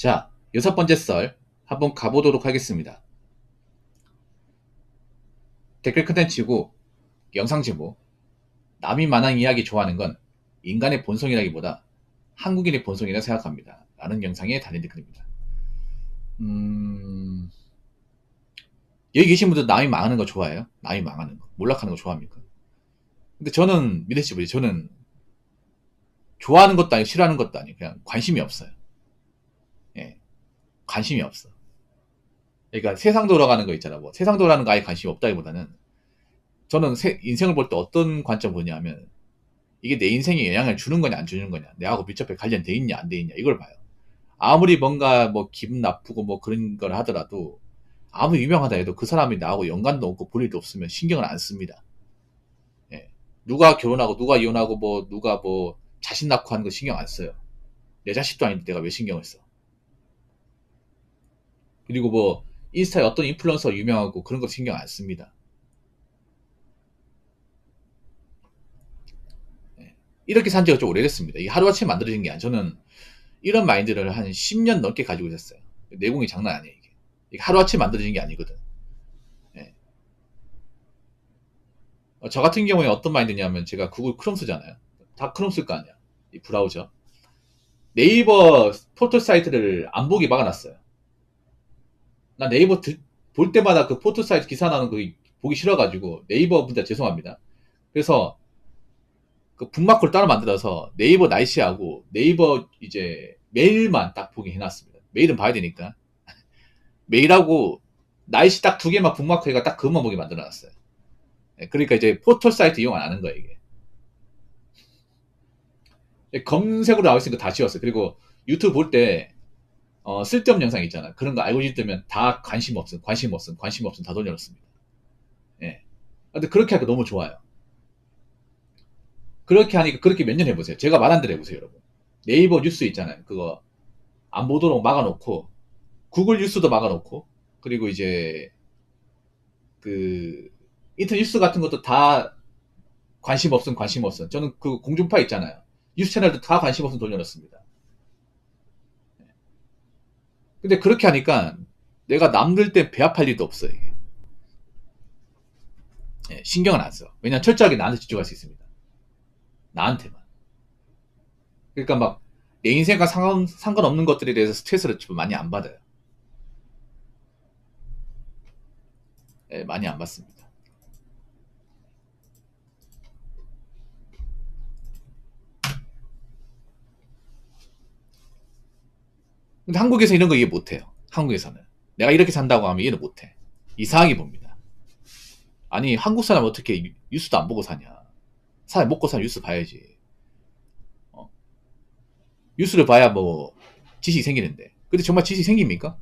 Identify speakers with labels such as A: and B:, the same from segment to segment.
A: 자, 6번째 썰 한번 가보도록 하겠습니다. 댓글 컨텐츠고 영상 제목 남이 만한 이야기 좋아하는 건 인간의 본성이라기보다 한국인의 본성이라 생각합니다. 라는 영상에 달린 댓글입니다. 여기 계신 분들 남이 망하는 거 좋아해요? 남이 망하는 거, 몰락하는 거 좋아합니까? 근데 저는 믿으시죠? 저는 좋아하는 것도 아니고 싫어하는 것도 아니고 그냥 관심이 없어요. 예, 관심이 없어. 그러니까 세상 돌아가는 거 있잖아. 뭐 세상 돌아가는 거 아예 관심이 없다기보다는 저는 인생을 볼 때 어떤 관점 보냐면 이게 내 인생에 영향을 주는 거냐 안 주는 거냐, 내하고 밀접하게 관련돼 있냐 안 돼 있냐 이걸 봐요. 아무리 뭔가 뭐 기분 나쁘고 뭐 그런 걸 하더라도 아무리 유명하다 해도 그 사람이 나하고 연관도 없고 볼 일도 없으면 신경을 안 씁니다. 예. 누가 결혼하고 누가 이혼하고 뭐 누가 뭐 자식 낳고 하는 거 신경 안 써요. 내 자식도 아닌데 내가 왜 신경을 써. 그리고 뭐 인스타에 어떤 인플루언서 유명하고 그런 거 신경 안 씁니다. 예. 이렇게 산 지가 좀 오래됐습니다. 이게 하루아침에 만들어진 게 아니라 저는 이런 마인드를 한 10년 넘게 가지고 있었어요. 내공이 장난 아니에요. 이게 하루아침에 만들어진 게 아니거든. 예. 저 같은 경우에 어떤 마인드냐면 제가 구글 크롬 쓰잖아요. 다 크롬 쓸 거 아니야. 이 브라우저. 네이버 포털 사이트를 안 보기 막아놨어요. 나 네이버 볼 때마다 그 포털 사이트 기사 나오는 거 보기 싫어가지고 네이버 분들 죄송합니다. 그래서 그 북마크를 따로 만들어서 네이버 날씨하고 네이버 이제 메일만 딱 보게 해놨습니다. 메일은 봐야 되니까. 메일하고 날씨 딱 두 개만 북마크가 딱 그것만 보게 만들어놨어요. 그러니까 이제 포털 사이트 이용 안 하는 거예요, 이게. 검색으로 나와 있으니까 다 지웠어요. 그리고 유튜브 볼 때, 쓸데없는 영상 있잖아. 그런 거 알고리즘 뜨면 다 관심 없음 다 돌려놓습니다. 예. 근데 그렇게 하니까 너무 좋아요. 그렇게 하니까 그렇게 몇 년 해보세요. 제가 말한 대로 해보세요, 여러분. 네이버 뉴스 있잖아요. 그거 안 보도록 막아놓고, 구글 뉴스도 막아놓고, 그리고 이제, 그, 인터넷 뉴스 같은 것도 다 관심 없음. 저는 그 공중파 있잖아요. 뉴스 채널도 다 관심 없음 돌려놨습니다. 근데 그렇게 하니까 내가 남들 때 배 아플 일도 없어요, 이게. 예, 신경은 안 써. 왜냐면 철저하게 나한테 집중할 수 있습니다. 나한테만. 그러니까 막 내 인생과 상관없는 것들에 대해서 스트레스를 좀 많이 안 받아요. 예, 많이 안 받습니다. 근데 한국에서 이런 거 이해 못해요. 한국에서는. 내가 이렇게 산다고 하면 이해를 못해. 이상하게 봅니다. 아니, 한국 사람 어떻게 뉴스도 안 보고 사냐. 사람 먹고 사는 뉴스 봐야지. 어? 뉴스를 봐야 뭐 지식이 생기는데. 근데 정말 지식이 생깁니까?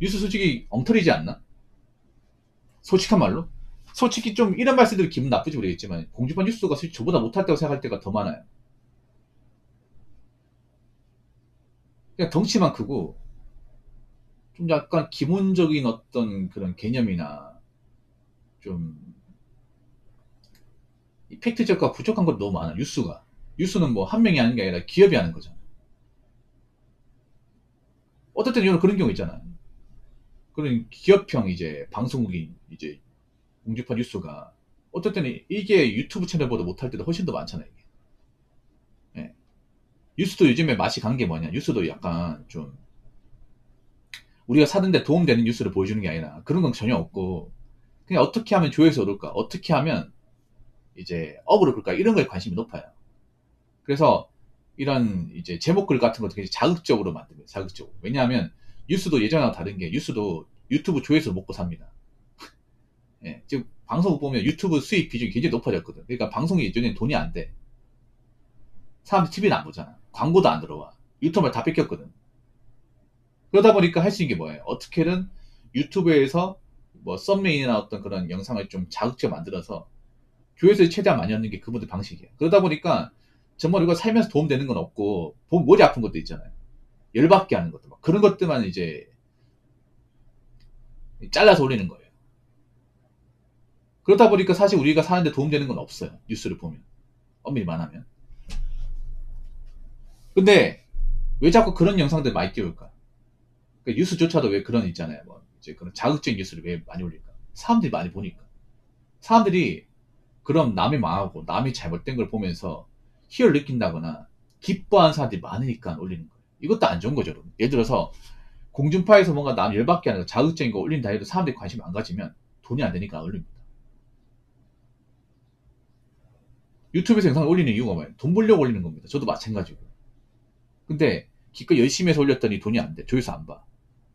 A: 뉴스 솔직히 엉터리지 않나? 솔직한 말로? 솔직히 좀 이런 말씀드리면 기분 나쁘지 모르겠지만 공중파 뉴스가 솔직히 저보다 못할 때고 생각할 때가 더 많아요. 그냥 덩치만 크고 좀 약간 기본적인 어떤 그런 개념이나 좀 팩트적과 부족한 것 너무 많아. 뉴스가. 뉴스는 뭐 한 명이 하는 게 아니라 기업이 하는 거잖아. 어떨 때는 그런 경우 있잖아. 그런 기업형 이제 방송국이 이제 공중파 뉴스가 어떨 때는 이게 유튜브 채널보다 못할 때도 훨씬 더 많잖아, 이게. 예. 뉴스도 요즘에 맛이 간 게 뭐냐. 뉴스도 약간 좀 우리가 사는데 도움되는 뉴스를 보여주는 게 아니라 그런 건 전혀 없고 그냥 어떻게 하면 조회수 오를까, 어떻게 하면 이제 업으로 끌까, 이런 거에 관심이 높아요. 그래서 이런 이제 제목글 같은 것도 굉장히 자극적으로 만듭니다. 자극적으로. 왜냐하면 뉴스도 예전하고 다른 게 뉴스도 유튜브 조회수 먹고 삽니다. 예, 지금 방송국 보면 유튜브 수익 비중이 굉장히 높아졌거든. 그러니까 방송이 예전엔 돈이 안 돼. 사람들이 TV는 안 보잖아. 광고도 안 들어와. 유튜브를 다 뺏겼거든. 그러다 보니까 할 수 있는 게 뭐예요? 어떻게든 유튜브에서 뭐 썸네일이나 어떤 그런 영상을 좀 자극적으로 만들어서 조회수를 최대한 많이 얻는 게 그분들 방식이에요. 그러다 보니까 정말 이거 살면서 도움되는 건 없고 머리 아픈 것도 있잖아요. 열받게 하는 것도 막 그런 것들만 이제 잘라서 올리는 거예요. 그러다 보니까 사실 우리가 사는데 도움되는 건 없어요. 뉴스를 보면 엄밀히 말하면. 근데 왜 자꾸 그런 영상들 많이 띄울까? 그러니까 뉴스조차도 왜 그런 있잖아요. 뭐 이제 그런 자극적인 뉴스를 왜 많이 올릴까? 사람들이 많이 보니까. 사람들이 그럼 남이 망하고 남이 잘못된 걸 보면서 희열 느낀다거나 기뻐하는 사람들이 많으니까 올리는 거예요. 이것도 안 좋은 거죠, 여러분. 예를 들어서 공중파에서 뭔가 남 열받게 하는 거, 자극적인 거 올린다 해도 사람들이 관심 안 가지면 돈이 안 되니까 안 올립니다. 유튜브에서 영상을 올리는 이유가 뭐예요? 돈 벌려고 올리는 겁니다. 저도 마찬가지고. 근데 기껏 열심히 해서 올렸더니 돈이 안 돼. 조회수 안 봐.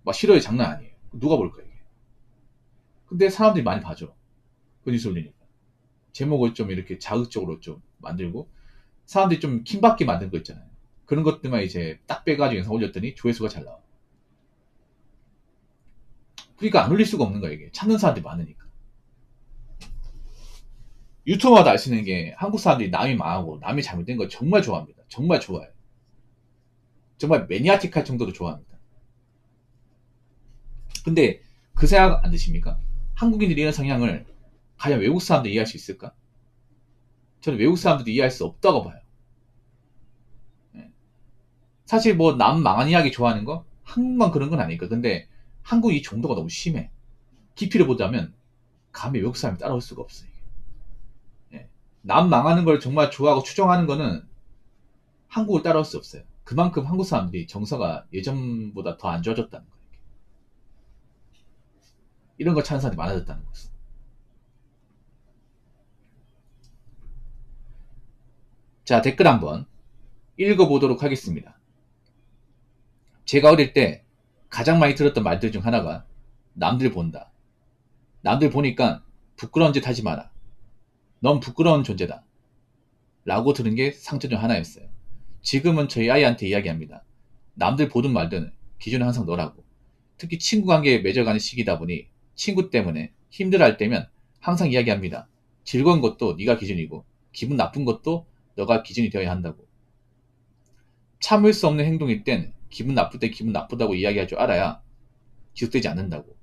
A: 막 싫어요, 장난 아니에요. 누가 볼까 이게. 근데 사람들이 많이 봐줘. 그 뉴스 올리니까. 제목을 좀 이렇게 자극적으로 좀 만들고 사람들이 좀 킹받게 만든 거 있잖아요. 그런 것들만 이제 딱 빼가지고 영상 올렸더니 조회수가 잘 나와. 그러니까 안 올릴 수가 없는 거야, 이게. 찾는 사람들이 많으니까. 유튜버마다 알 수 있는 게 한국 사람들이 남이 망하고 남이 잘못된 걸 정말 좋아합니다. 정말 좋아해요. 정말 매니아틱할 정도로 좋아합니다. 근데 그 생각 안 드십니까? 한국인들이 이런 성향을 과연 외국 사람들이 이해할 수 있을까? 저는 외국 사람들도 이해할 수 없다고 봐요. 사실 뭐 남 망한 이야기 좋아하는 거 한국만 그런 건 아니니까. 근데 한국 이 정도가 너무 심해. 깊이를 보자면 감히 외국 사람이 따라올 수가 없어요. 예. 남 망하는 걸 정말 좋아하고 추종하는 거는 한국을 따라올 수 없어요. 그만큼 한국 사람들이 정서가 예전보다 더 안 좋아졌다는 거예요. 이런 거 찾는 사람들이 많아졌다는 거죠. 자, 댓글 한번 읽어보도록 하겠습니다. 제가 어릴 때 가장 많이 들었던 말들 중 하나가 남들 본다. 남들 보니까 부끄러운 짓 하지 마라. 넌 부끄러운 존재다. 라고 들은 게 상처 중 하나였어요. 지금은 저희 아이한테 이야기합니다. 남들 보든 말든 기준을 항상 넣으라고. 특히 친구 관계에 맺어가는 시기다 보니 친구 때문에 힘들어할 때면 항상 이야기합니다. 즐거운 것도 네가 기준이고 기분 나쁜 것도 너가 기준이 되어야 한다고. 참을 수 없는 행동일 땐 기분 나쁠 때 기분 나쁘다고 이야기할 줄 알아야 지속되지 않는다고.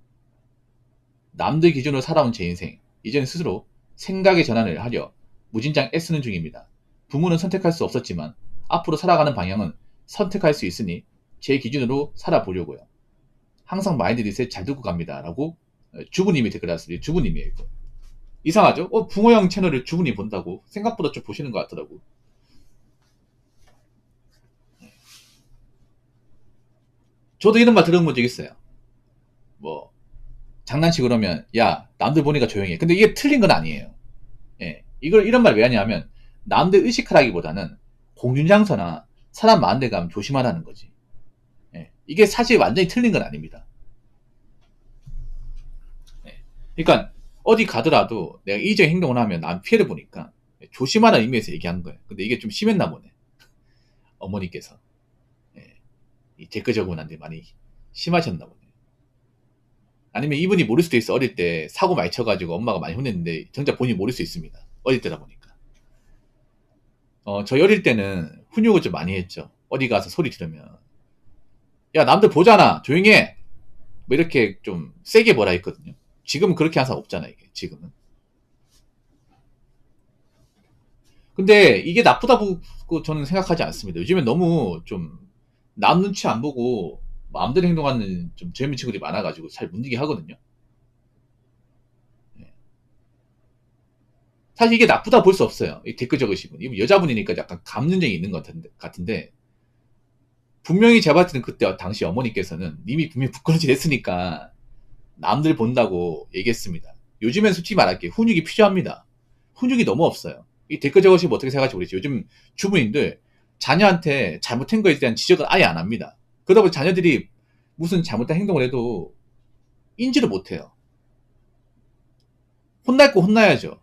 A: 남들 기준으로 살아온 제 인생, 이제는 스스로 생각의 전환을 하려 무진장 애쓰는 중입니다. 부모는 선택할 수 없었지만 앞으로 살아가는 방향은 선택할 수 있으니 제 기준으로 살아보려고요. 항상 마인드 리셋 잘 듣고 갑니다. 라고 주부님이 댓글 달았습니다. 주부님이에요. 이거. 이상하죠? 붕어형 채널을 주부님 본다고? 생각보다 좀 보시는 것 같더라고. 저도 이런 말 들어본 적 있어요. 뭐 장난치고 그러면 야 남들 보니까 조용히 해. 근데 이게 틀린 건 아니에요. 예. 이런 말 왜 하냐면 남들 의식하라기보다는 공중장소나 사람 많은 데 가면 조심하라는 거지. 예. 이게 사실 완전히 틀린 건 아닙니다. 예. 그러니까 어디 가더라도 내가 이적인 행동을 하면 남 피해를 보니까 조심하라는 의미에서 얘기한 거예요. 근데 이게 좀 심했나 보네. 어머니께서. 예. 이 댓글 적어놨는데 많이 심하셨나 보네. 아니면 이분이 모를 수도 있어. 어릴 때 사고 많이 쳐가지고 엄마가 많이 혼냈는데 정작 본인이 모를 수 있습니다. 어릴 때다 보니까. 저희 어릴 때는 훈육을 좀 많이 했죠. 어디 가서 소리 지르면 야 남들 보잖아 조용히 해. 뭐 이렇게 좀 세게 뭐라 했거든요. 지금은 그렇게 항상 없잖아 이게 지금은. 근데 이게 나쁘다고 저는 생각하지 않습니다. 요즘엔 너무 좀 남 눈치 안 보고 마음대로 행동하는 좀 젊은 친구들이 많아가지고 잘 못 이기게 하거든요. 예. 사실 이게 나쁘다 볼 수 없어요. 이 댓글 적으신 분. 이분 여자분이니까 약간 감는쟁이 있는 것 같은데 분명히 제가 봤을 때는 그때 당시 어머니께서는 님이 분명히 부끄러운 짓 했으니까 남들 본다고 얘기했습니다. 요즘엔 솔직히 말할게 훈육이 필요합니다. 훈육이 너무 없어요. 이 댓글 적으시면 어떻게 생각할지 모르겠지. 요즘 주부님들 자녀한테 잘못한 거에 대한 지적을 아예 안 합니다. 그러다 보니 자녀들이 무슨 잘못된 행동을 해도 인지를 못해요. 혼날 거 혼나야죠.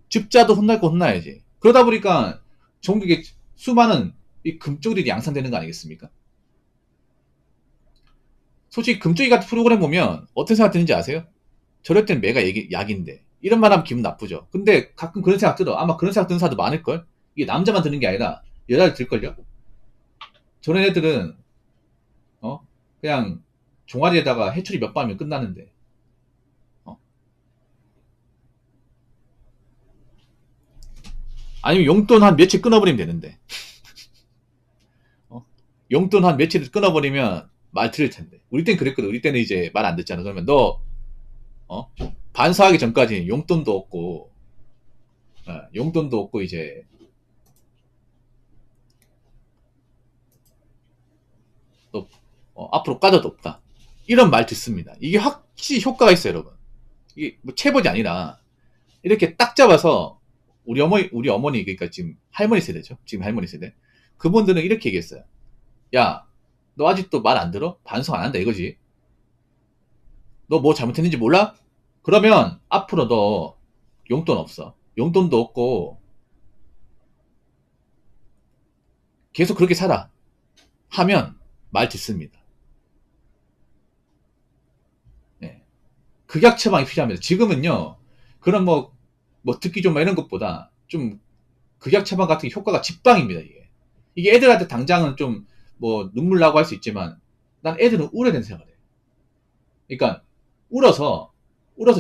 A: 집자도 혼날 거 혼나야지. 그러다 보니까 전국에 수많은 이 금쪽들이 양산되는 거 아니겠습니까? 솔직히 금쪽이 같은 프로그램 보면 어떤 생각 드는지 아세요? 저럴 땐 매가 약인데 이런 말 하면 기분 나쁘죠. 근데 가끔 그런 생각 들어. 아마 그런 생각 드는 사람도 많을걸? 이게 남자만 드는 게 아니라 여자도 들걸요? 저런 애들은 그냥 종아리에다가 해초리 몇 번 하면 끝나는데 어? 아니면 용돈 한 며칠 끊어버리면 되는데 어? 용돈 한 며칠 끊어버리면 말 들을 텐데. 우리 땐 그랬거든. 우리 때는 이제 말 안 듣잖아. 그러면 너, 반사하기 전까지 용돈도 없고, 용돈도 없고, 이제, 또, 앞으로 까져도 없다. 이런 말 듣습니다. 이게 확실히 효과가 있어요, 여러분. 이게 뭐 체벌이 아니라, 이렇게 딱 잡아서, 우리 어머니, 그러니까 지금 할머니 세대죠. 지금 할머니 세대. 그분들은 이렇게 얘기했어요. 야, 너 아직도 말 안 들어? 반성 안 한다 이거지. 너 뭐 잘못했는지 몰라? 그러면 앞으로 너 용돈 없어. 용돈도 없고 계속 그렇게 살아. 하면 말 듣습니다. 네. 극약 처방이 필요합니다. 지금은요. 그런 뭐 듣기 좀 이런 것보다 좀 극약 처방 같은 게 효과가 직방입니다. 이게 애들한테 당장은 좀 뭐 눈물 나고 할 수 있지만 난 애들은 울어야 된다고 생각을 해. 그러니까 울어서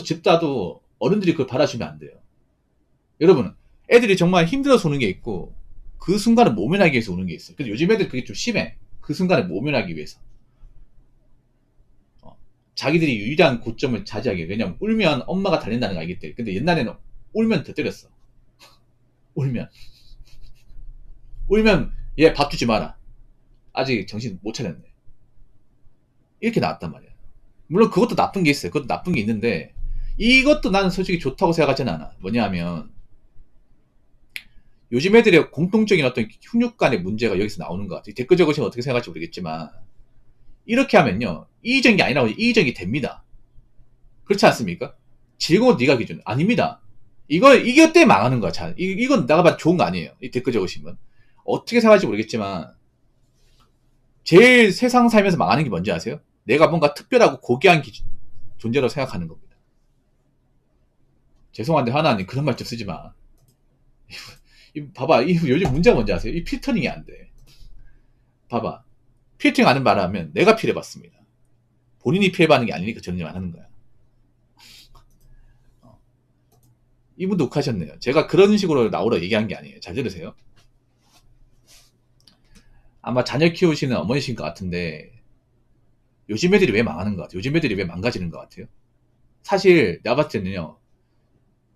A: 집다도 어른들이 그걸 받아주면 안 돼요. 여러분, 애들이 정말 힘들어서 우는 게 있고 그 순간을 모면하기 위해서 우는 게 있어요. 근데 요즘 애들 그게 좀 심해. 그 순간을 모면하기 위해서. 자기들이 유일한 고점을 차지하기 위해. 왜냐면 울면 엄마가 달린다는 거 알기 때문에. 근데 옛날에는 울면 더 때렸어. 울면 얘 밥 주지 마라. 아직 정신 못 차렸네. 이렇게 나왔단 말이야. 물론 그것도 나쁜 게 있어요. 그것도 나쁜 게 있는데 이것도 나는 솔직히 좋다고 생각하지는 않아. 뭐냐면 요즘 애들의 공통적인 어떤 흉육 간의 문제가 여기서 나오는 것 같아요. 댓글 적으시면 어떻게 생각할지 모르겠지만 이렇게 하면요. 이의적이 아니라고 이의적이 됩니다. 그렇지 않습니까? 즐거운 네가 기준. 아닙니다. 이것 때문에 망하는 거야. 잘. 이건 내가 봐도 좋은 거 아니에요. 이 댓글 적으시면. 어떻게 생각할지 모르겠지만 제일 세상 살면서 망하는 게 뭔지 아세요? 내가 뭔가 특별하고 고귀한 존재로 생각하는 겁니다. 죄송한데 하나님 그런 말 좀 쓰지 마. 봐봐. 요즘 문제가 뭔지 아세요? 이 필터링이 안 돼. 봐봐. 필터링 하는 말을 하면 내가 피해봤습니다. 본인이 피해받는 게 아니니까 저는 안 하는 거야. 이분도 욱하셨네요. 제가 그런 식으로 나오라 얘기한 게 아니에요. 잘 들으세요. 아마 자녀 키우시는 어머니신 것 같은데 요즘 애들이 왜 망하는 것 같아요? 요즘 애들이 왜 망가지는 것 같아요? 사실 내가 봤을 때는요.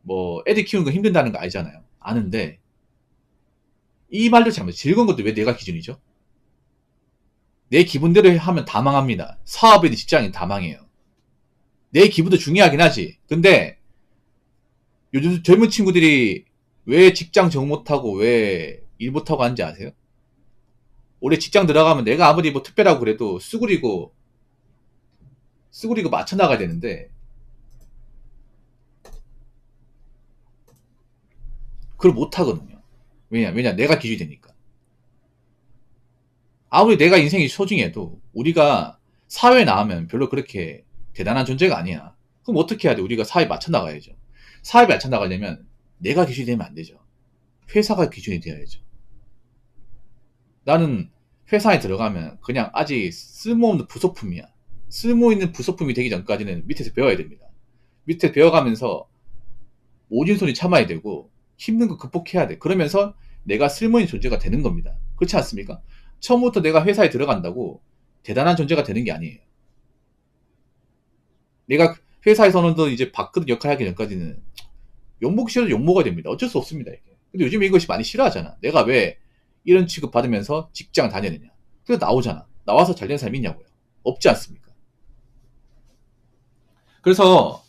A: 뭐 애들 키우는 거 힘든다는 거 알잖아요. 아는데 이 말도 잘못. 즐거운 것도 왜 내가 기준이죠? 내 기분대로 하면 다 망합니다. 사업이든 직장이든 다 망해요. 내 기분도 중요하긴 하지. 근데 요즘 젊은 친구들이 왜 직장 정 못하고 왜 일 못하고 하는지 아세요? 올해 직장 들어가면 내가 아무리 뭐 특별하고 그래도 쓰구리고 맞춰 나가야 되는데 그걸 못하거든요. 왜냐 내가 기준이 되니까. 아무리 내가 인생이 소중해도 우리가 사회에 나오면 별로 그렇게 대단한 존재가 아니야. 그럼 어떻게 해야 돼? 우리가 사회에 맞춰 나가야죠. 사회에 맞춰 나가려면 내가 기준이 되면 안 되죠. 회사가 기준이 되어야죠. 나는 회사에 들어가면 그냥 아직 쓸모없는 부속품이야. 쓸모있는 부속품이 되기 전까지는 밑에서 배워야 됩니다. 밑에 배워가면서 모진 손이 참아야 되고 힘든 거 극복해야 돼. 그러면서 내가 쓸모있는 존재가 되는 겁니다. 그렇지 않습니까? 처음부터 내가 회사에 들어간다고 대단한 존재가 되는 게 아니에요. 내가 회사에서는 이제 밖으로 역할 하기 전까지는 욕먹기 싫어도 욕먹어야 됩니다. 어쩔 수 없습니다. 이게. 근데 요즘 이것이 많이 싫어하잖아. 내가 왜 이런 취급 받으면서 직장 다녀야 그래서 나오잖아. 나와서 잘된 사람이 있냐고요. 없지 않습니까? 그래서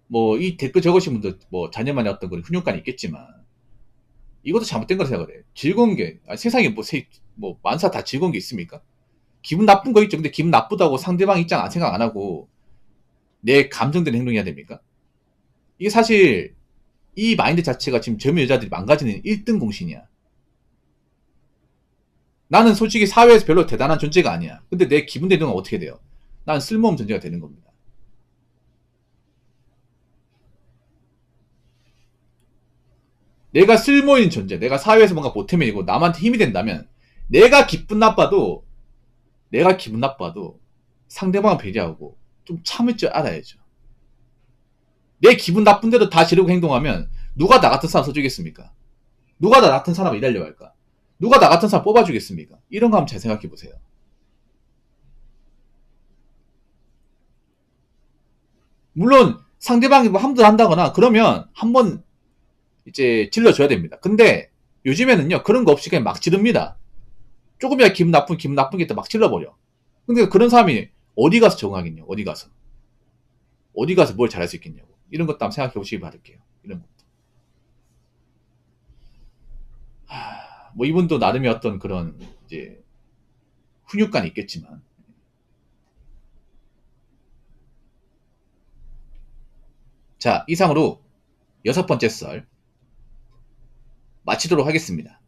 A: 뭐 이 댓글 적으신 분들 뭐 자녀만의 어떤 그런 훈육관이 있겠지만 이것도 잘못된 거라 생각을 해. 즐거운 게 세상에 뭐 만사 다 즐거운 게 있습니까? 기분 나쁜 거 있죠. 근데 기분 나쁘다고 상대방 입장 생각 안 하고 내 감정대로 행동해야 됩니까? 이게 사실 이 마인드 자체가 지금 젊은 여자들이 망가지는 1등 공신이야. 나는 솔직히 사회에서 별로 대단한 존재가 아니야. 근데 내 기분대로는 어떻게 돼요? 난 쓸모없는 존재가 되는 겁니다. 내가 쓸모있는 존재, 내가 사회에서 뭔가 보탬이고 남한테 힘이 된다면 내가 기분 나빠도 상대방을 배려하고 좀 참을 줄 알아야죠. 내 기분 나쁜데도 다 지르고 행동하면 누가 나 같은 사람 써주겠습니까? 누가 나 같은 사람을 일하려고 할까? 누가 나 같은 사람 뽑아주겠습니까? 이런 거 한번 잘 생각해 보세요. 물론 상대방이 뭐 함부로 한다거나 그러면 한번 이제 질러줘야 됩니다. 근데 요즘에는요 그런 거 없이 그냥 막 지릅니다. 조금이야 기분 나쁜 게 있다 막 질러버려. 근데 그런 사람이 어디 가서 적응하겠냐고. 어디 가서 뭘 잘할 수 있겠냐고. 이런 것도 한번 생각해 보시기 바랄게요. 이런 것도. 뭐 이분도 나름의 어떤 그런 이제 훈육관이 있겠지만. 자, 이상으로 6번째 썰 마치도록 하겠습니다.